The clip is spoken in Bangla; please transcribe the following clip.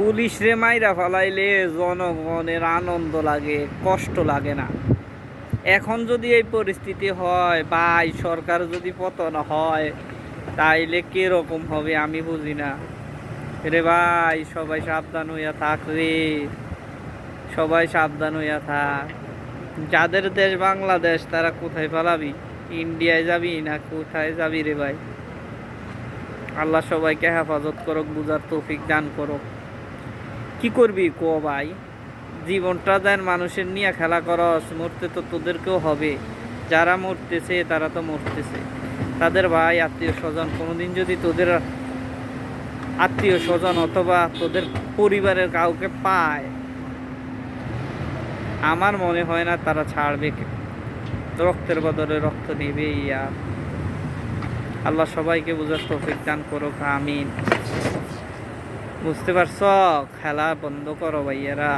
পুলিশ রে মাইরা ফালাইলে জনগণের আনন্দ লাগে, কষ্ট লাগে না। এখন যদি এই পরিস্থিতি হয় ভাই, সরকার যদি পতন হয়, তাইলে কিরকম হবে আমি বুঝি না রে ভাই। সবাই সাবধান হইয়া থাক রে, সবাই সাবধান হইয়া থাক। যাদের দেশ বাংলাদেশ, তারা কোথায় পালাবি? ইন্ডিয়ায় যাবি না কোথায় যাবি রে ভাই? আল্লাহ সবাইকে হেফাজত করুক, বুঝার তৌফিক দান করুক। কি করবি কো ভাই? জীবনটা দেন মানুষের নিয়ে খেলা করস, মরতে তো তোদেরকেও হবে। যারা মরতেছে তারা তো মরতেছে, তাদের ভাই আত্মীয় স্বজন কোনোদিন যদি তোদের আত্মীয় স্বজন অথবা তোদের পরিবারের কাউকে পায়, আমার মনে হয় না তারা ছাড়বে। রক্তের বদলে রক্ত নেবে। ইয়া আল্লাহ সবাইকে বুঝার তৌফিক দান করুক, আমিন। বুঝতে পারছ? খেলা বন্ধ করো ভাইয়েরা।